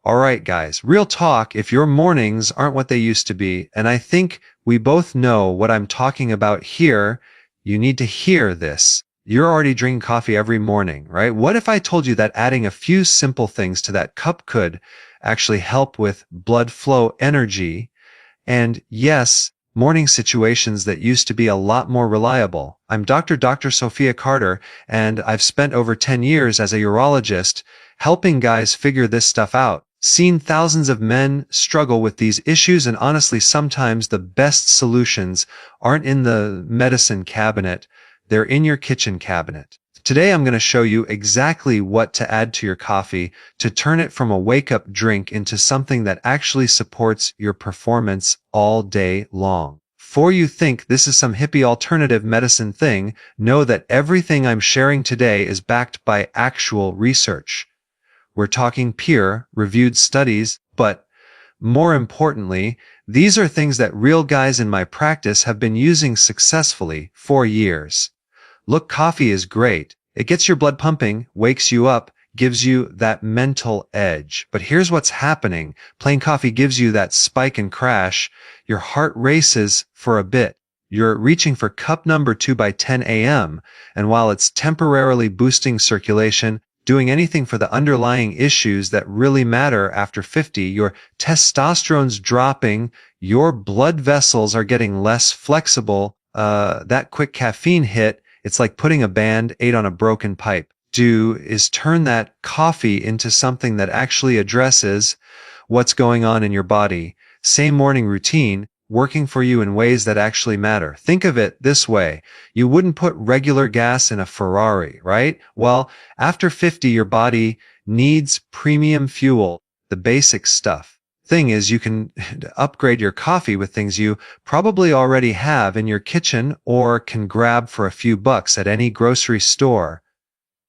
All right, guys, real talk, if your mornings aren't what they used to be, and I think we both know what I'm talking about here, you need to hear this. You're already drinking coffee every morning, right? What if I told you that adding a few simple things to that cup could actually help with blood flow energy? And yes, morning situations that used to be a lot more reliable. I'm Dr. Sophia Carter, and I've spent over 10 years as a urologist helping guys figure this stuff out. Seen thousands of men struggle with these issues, and honestly, sometimes the best solutions aren't in the medicine cabinet, they're in your kitchen cabinet. Today, I'm going to show you exactly what to add to your coffee to turn it from a wake-up drink into something that actually supports your performance all day long. Before you think this is some hippie alternative medicine thing, know that everything I'm sharing today is backed by actual research. We're talking peer-reviewed studies, but more importantly, these are things that real guys in my practice have been using successfully for years. Look, coffee is great. It gets your blood pumping, wakes you up, gives you that mental edge. But here's what's happening. Plain coffee gives you that spike and crash. Your heart races for a bit. You're reaching for cup number 2 by 10 a.m. And while it's temporarily boosting circulation, doing anything for the underlying issues that really matter after 50, your testosterone's dropping, your blood vessels are getting less flexible, that quick caffeine hit, it's like putting a Band-Aid on a broken pipe. Is turn that coffee into something that actually addresses what's going on in your body. Same morning routine, working for you in ways that actually matter. Think of it this way. You wouldn't put regular gas in a Ferrari, right? Well, after 50, your body needs premium fuel, the basic stuff. Thing is, you can upgrade your coffee with things you probably already have in your kitchen or can grab for a few bucks at any grocery store.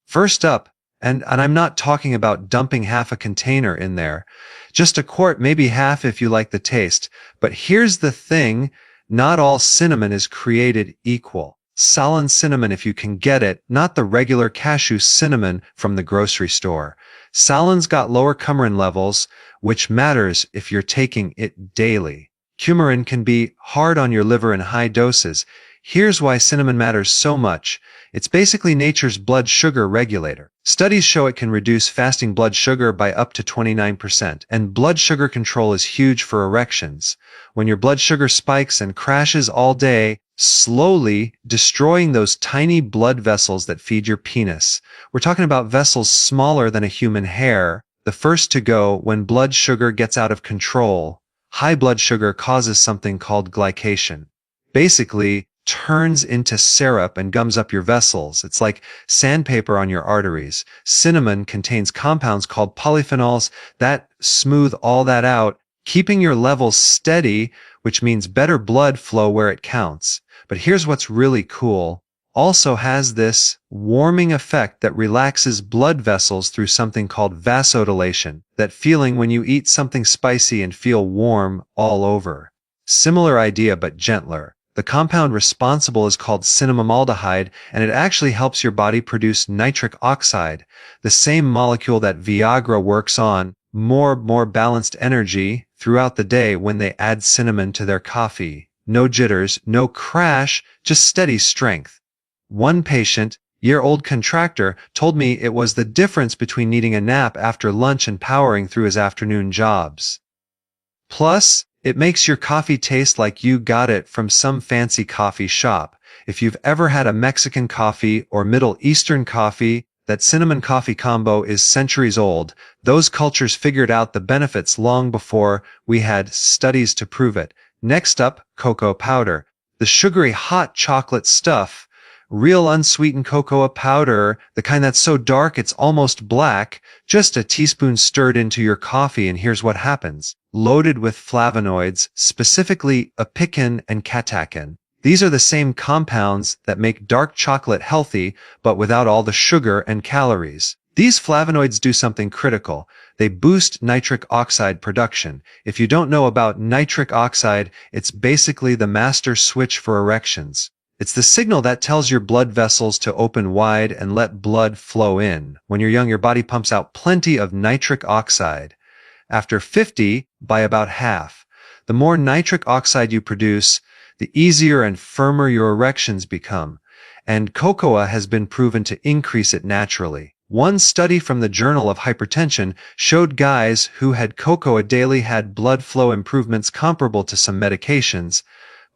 First up, and I'm not talking about dumping half a container in there, just a quart, maybe half if you like the taste. But here's the thing, not all cinnamon is created equal. Solid cinnamon, if you can get it, not the regular cashew cinnamon from the grocery store. Salin's got lower coumarin levels, which matters if you're taking it daily. Coumarin can be hard on your liver in high doses. Here's why cinnamon matters so much. It's basically nature's blood sugar regulator. Studies show it can reduce fasting blood sugar by up to 29%, and blood sugar control is huge for erections. When your blood sugar spikes and crashes all day, slowly destroying those tiny blood vessels that feed your penis. We're talking about vessels smaller than a human hair, the first to go when blood sugar gets out of control. High blood sugar causes something called glycation. Basically, turns into syrup and gums up your vessels. It's like sandpaper on your arteries. Cinnamon contains compounds called polyphenols that smooth all that out, keeping your levels steady, which means better blood flow where it counts. But here's what's really cool. Also has this warming effect that relaxes blood vessels through something called vasodilation, that feeling when you eat something spicy and feel warm all over. Similar idea but gentler. The compound responsible is called cinnamaldehyde, and it actually helps your body produce nitric oxide, the same molecule that Viagra works on, more balanced energy throughout the day when they add cinnamon to their coffee. No jitters, no crash, just steady strength. One patient, year-old contractor, told me it was the difference between needing a nap after lunch and powering through his afternoon jobs. Plus, it makes your coffee taste like you got it from some fancy coffee shop. If you've ever had a Mexican coffee or Middle Eastern coffee, that cinnamon coffee combo is centuries old. Those cultures figured out the benefits long before we had studies to prove it. Next up, cocoa powder. The sugary hot chocolate stuff. Real unsweetened cocoa powder, the kind that's so dark it's almost black, just a teaspoon stirred into your coffee, and here's what happens. Loaded with flavonoids, specifically apicin and catechin. These are the same compounds that make dark chocolate healthy, but without all the sugar and calories. These flavonoids do something critical. They boost nitric oxide production. If you don't know about nitric oxide, it's basically the master switch for erections. It's the signal that tells your blood vessels to open wide and let blood flow in. When you're young, your body pumps out plenty of nitric oxide. After 50, by about half. The more nitric oxide you produce, the easier and firmer your erections become, and cocoa has been proven to increase it naturally. One study from the Journal of Hypertension showed guys who had cocoa daily had blood flow improvements comparable to some medications,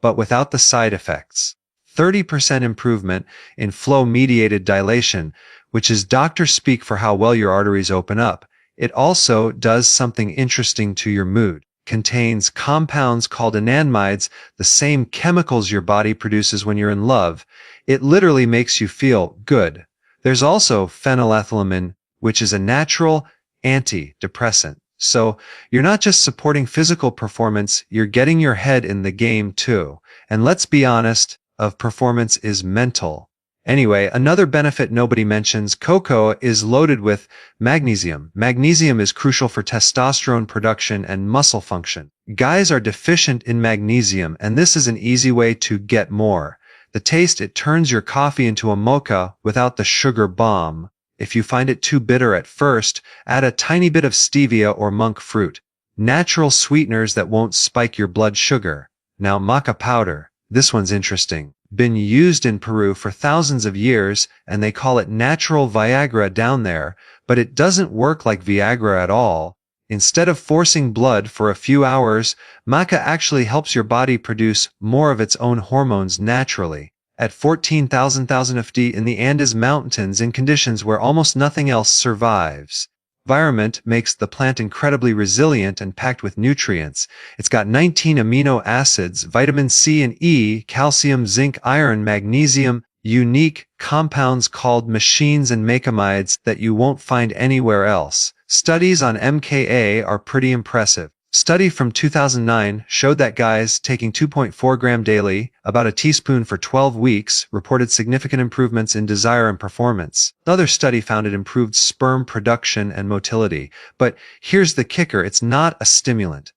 but without the side effects. 30% improvement in flow-mediated dilation, which is doctor speak for how well your arteries open up. It also does something interesting to your mood. Contains compounds called anandamides, the same chemicals your body produces when you're in love. It literally makes you feel good. There's also phenylethylamine, which is a natural antidepressant. So you're not just supporting physical performance, you're getting your head in the game too. And let's be honest, of performance is mental. Anyway, another benefit nobody mentions, cocoa is loaded with magnesium. Magnesium is crucial for testosterone production and muscle function. Guys are deficient in magnesium, and this is an easy way to get more. The taste, it turns your coffee into a mocha without the sugar bomb. If you find it too bitter at first, add a tiny bit of stevia or monk fruit. Natural sweeteners that won't spike your blood sugar. Now, maca powder. This one's interesting. Been used in Peru for thousands of years, and they call it natural Viagra down there, but it doesn't work like Viagra at all. Instead of forcing blood for a few hours, maca actually helps your body produce more of its own hormones naturally. At 14,000 FT in the Andes Mountains in conditions where almost nothing else survives. Environment makes the plant incredibly resilient and packed with nutrients. It's got 19 amino acids, vitamin C and E, calcium, zinc, iron, magnesium, unique compounds called machines and macamides that you won't find anywhere else. Studies on MKA are pretty impressive. Study from 2009 showed that guys taking 2.4 gram daily, about a teaspoon for 12 weeks, reported significant improvements in desire and performance. Another study found it improved sperm production and motility. But here's the kicker, it's not a stimulant.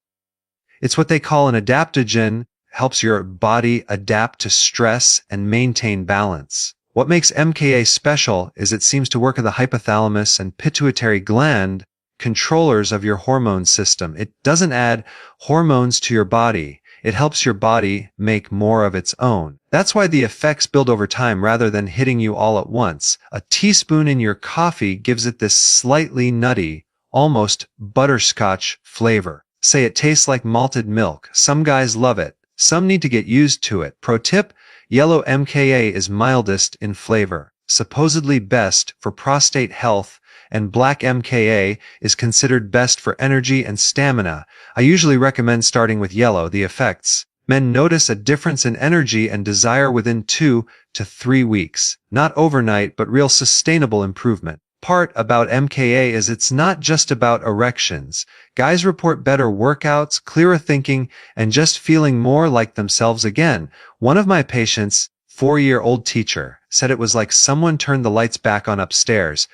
It's what they call an adaptogen, helps your body adapt to stress and maintain balance. What makes MKA special is it seems to work in the hypothalamus and pituitary gland, controllers of your hormone system. It doesn't add hormones to your body. It helps your body make more of its own. That's why the effects build over time rather than hitting you all at once. A teaspoon in your coffee gives it this slightly nutty, almost butterscotch flavor. Say it tastes like malted milk. Some guys love it. Some need to get used to it. Pro tip, yellow MKA is mildest in flavor, supposedly best for prostate health, and black MKA is considered best for energy and stamina. I usually recommend starting with yellow. The effects. Men notice a difference in energy and desire within 2 to 3 weeks. Not overnight, but real sustainable improvement. Part about MKA is it's not just about erections. Guys report better workouts, clearer thinking, and just feeling more like themselves again. One of my patients, 4-year-old teacher, said it was like someone turned the lights back on upstairs.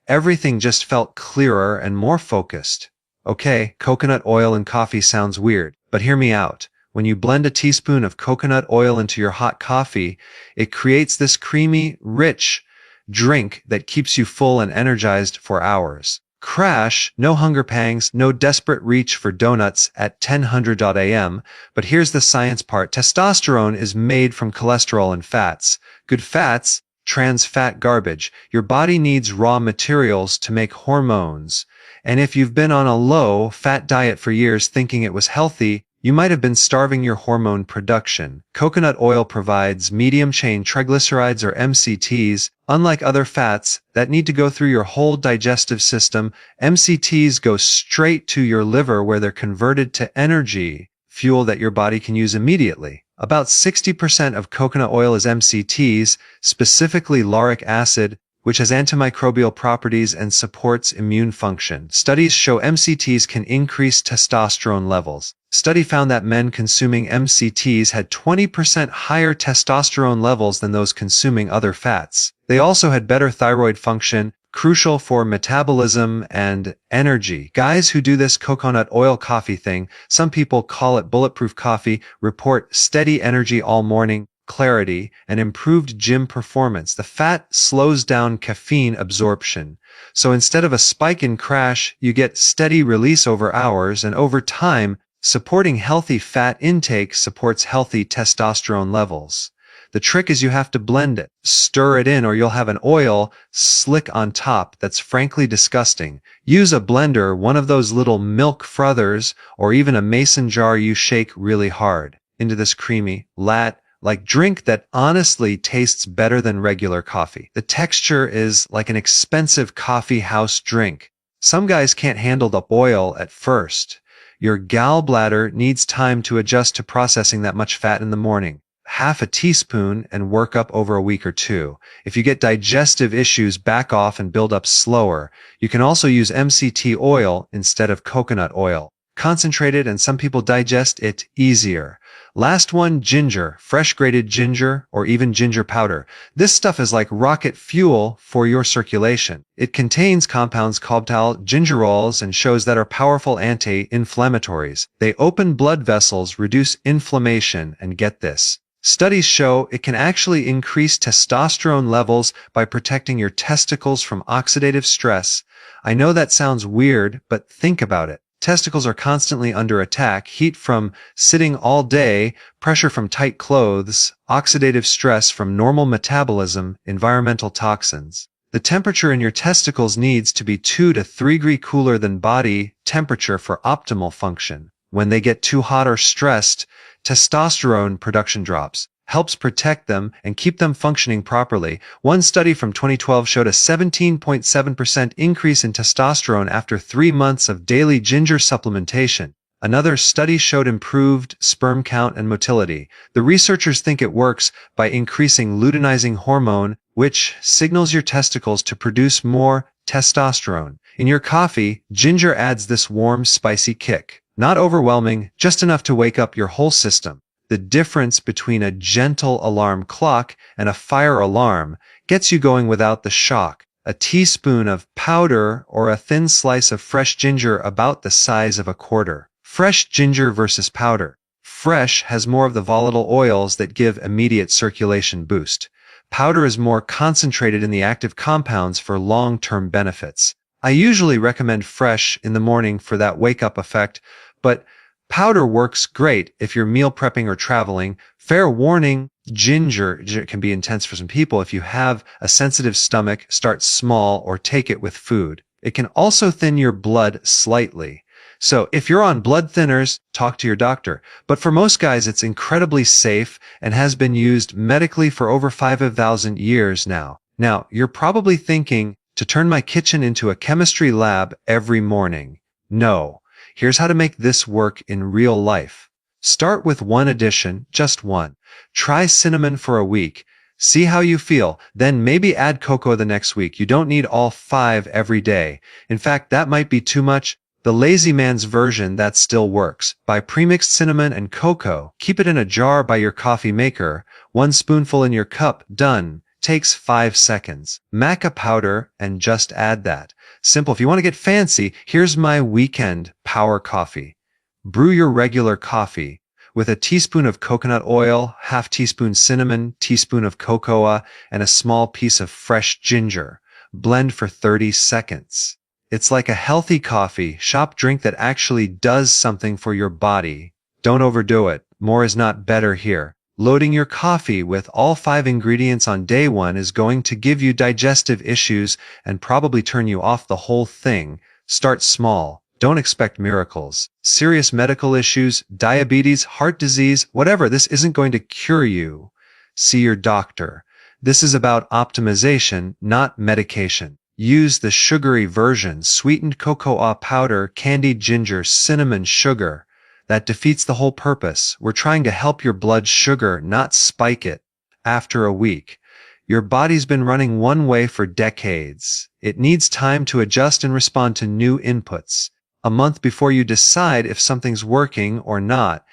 Everything just felt clearer and more focused. Okay, coconut oil and coffee sounds weird, but hear me out. When you blend a teaspoon of coconut oil into your hot coffee, it creates this creamy, rich drink that keeps you full and energized for hours. Crash, no hunger pangs, no desperate reach for donuts at 10:00 a.m. But here's the science part. Testosterone is made from cholesterol and fats. Good fats, trans fat garbage. Your body needs raw materials to make hormones. And if you've been on a low-fat diet for years thinking it was healthy, you might have been starving your hormone production. Coconut oil provides medium-chain triglycerides or MCTs. Unlike other fats that need to go through your whole digestive system, MCTs go straight to your liver where they're converted to energy, fuel that your body can use immediately. About 60% of coconut oil is MCTs, specifically lauric acid, which has antimicrobial properties and supports immune function. Studies show MCTs can increase testosterone levels. Study found that men consuming MCTs had 20% higher testosterone levels than those consuming other fats. They also had better thyroid function, crucial for metabolism and energy. Guys who do this coconut oil coffee thing, some people call it bulletproof coffee, report steady energy all morning, clarity, and improved gym performance. The fat slows down caffeine absorption. So instead of a spike and crash, you get steady release over hours, and over time, supporting healthy fat intake supports healthy testosterone levels. The trick is you have to blend it, stir it in, or you'll have an oil slick on top that's frankly disgusting. Use a blender, one of those little milk frothers, or even a mason jar you shake really hard into this creamy, like drink that honestly tastes better than regular coffee. The texture is like an expensive coffee house drink. Some guys can't handle the oil at first. Your gallbladder needs time to adjust to processing that much fat in the morning. Half a teaspoon and work up over a week or two. If you get digestive issues, back off and build up slower. You can also use MCT oil instead of coconut oil. Concentrated, and some people digest it easier. Last one, ginger, fresh grated ginger, or even ginger powder. This stuff is like rocket fuel for your circulation. It contains compounds called gingerols and shows that are powerful anti-inflammatories. They open blood vessels, reduce inflammation, and get this. Studies show it can actually increase testosterone levels by protecting your testicles from oxidative stress. I know that sounds weird, but think about it. Testicles are constantly under attack: heat from sitting all day, pressure from tight clothes, oxidative stress from normal metabolism, environmental toxins. The temperature in your testicles needs to be 2 to 3 degrees cooler than body temperature for optimal function. When they get too hot or stressed, testosterone production drops. Helps protect them and keep them functioning properly. One study from 2012 showed a 17.7% increase in testosterone after 3 months of daily ginger supplementation. Another study showed improved sperm count and motility. The researchers think it works by increasing luteinizing hormone, which signals your testicles to produce more testosterone. In your coffee, ginger adds this warm, spicy kick. Not overwhelming, just enough to wake up your whole system. The difference between a gentle alarm clock and a fire alarm gets you going without the shock. A teaspoon of powder or a thin slice of fresh ginger about the size of a quarter. Fresh ginger versus powder. Fresh has more of the volatile oils that give immediate circulation boost. Powder is more concentrated in the active compounds for long-term benefits. I usually recommend fresh in the morning for that wake-up effect, but powder works great if you're meal prepping or traveling. Fair warning, ginger can be intense for some people. If you have a sensitive stomach, start small or take it with food. It can also thin your blood slightly. So if you're on blood thinners, talk to your doctor. But for most guys, it's incredibly safe and has been used medically for over 5,000 years now. Now, you're probably thinking, to turn my kitchen into a chemistry lab every morning. No. Here's how to make this work in real life. Start with one addition, just one. Try cinnamon for a week. See how you feel. Then maybe add cocoa the next week. You don't need all 5 every day. In fact, that might be too much. The lazy man's version that still works. Buy premixed cinnamon and cocoa. Keep it in a jar by your coffee maker. 1 spoonful in your cup. Done. Takes 5 seconds. Maca powder and just add that. Simple. If you want to get fancy, here's my weekend power coffee. Brew your regular coffee with a teaspoon of coconut oil, half teaspoon cinnamon, teaspoon of cocoa, and a small piece of fresh ginger. Blend for 30 seconds. It's like a healthy coffee shop drink that actually does something for your body. Don't overdo it. More is not better here. Loading your coffee with all 5 ingredients on day 1 is going to give you digestive issues and probably turn you off the whole thing. Start small. Don't expect miracles. Serious medical issues, diabetes, heart disease, whatever, this isn't going to cure you. See your doctor. This is about optimization, not medication. Use the sugary version: sweetened cocoa powder, candied ginger, cinnamon, sugar. That defeats the whole purpose. We're trying to help your blood sugar, not spike it. After a week, your body's been running one way for decades. It needs time to adjust and respond to new inputs. A month before you decide if something's working or not,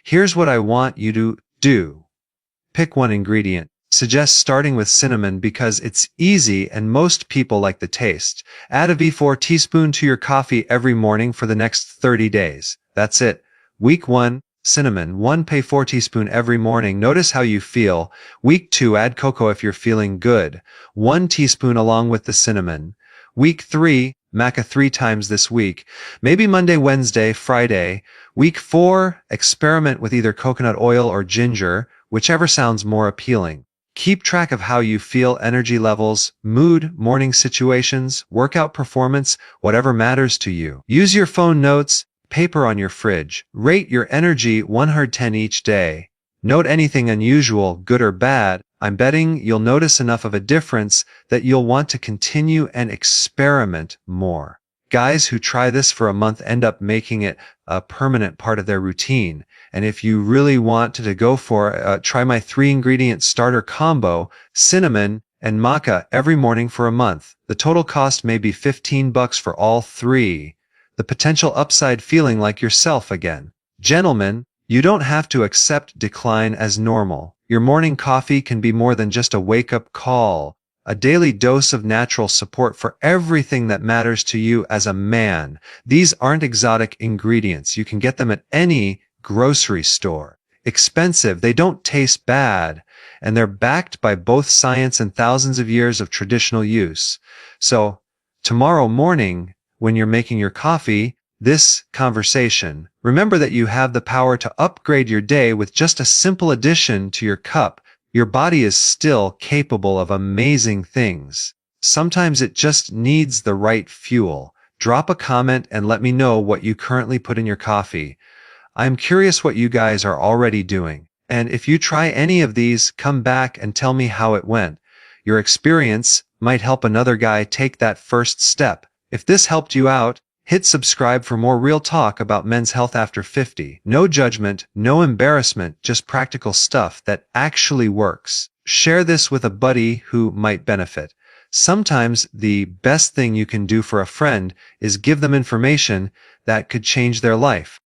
here's what I want you to do. Pick one ingredient. Suggest starting with cinnamon because it's easy and most people like the taste. Add a V4 teaspoon to your coffee every morning for the next 30 days. That's it. Week 1, cinnamon. 1. Pay 4 teaspoon every morning. Notice how you feel. Week 2. Add cocoa if you're feeling good. 1 teaspoon along with the cinnamon. Week 3. Maca 3 times this week. Maybe Monday, Wednesday, Friday. Week 4. Experiment with either coconut oil or ginger, whichever sounds more appealing. Keep track of how you feel, energy levels, mood, morning situations, workout performance, whatever matters to you. Use your phone notes, paper on your fridge. Rate your energy 110 each day. Note anything unusual, good or bad. I'm betting you'll notice enough of a difference that you'll want to continue and experiment more. Guys who try this for a month end up making it a permanent part of their routine. And if you really want to go for try my 3-ingredient starter combo, cinnamon and maca every morning for a month. The total cost may be $15 for all 3. The potential upside, feeling like yourself again. Gentlemen, you don't have to accept decline as normal. Your morning coffee can be more than just a wake-up call, a daily dose of natural support for everything that matters to you as a man. These aren't exotic ingredients. You can get them at any grocery store. Expensive, they don't taste bad, and they're backed by both science and thousands of years of traditional use. So, tomorrow morning, when you're making your coffee, this conversation, remember that you have the power to upgrade your day with just a simple addition to your cup. Your body is still capable of amazing things. Sometimes it just needs the right fuel. Drop a comment and let me know what you currently put in your coffee. I'm curious what you guys are already doing. And if you try any of these, come back and tell me how it went. Your experience might help another guy take that first step. If this helped you out, hit subscribe for more real talk about men's health after 50. No judgment, no embarrassment, just practical stuff that actually works. Share this with a buddy who might benefit. Sometimes the best thing you can do for a friend is give them information that could change their life.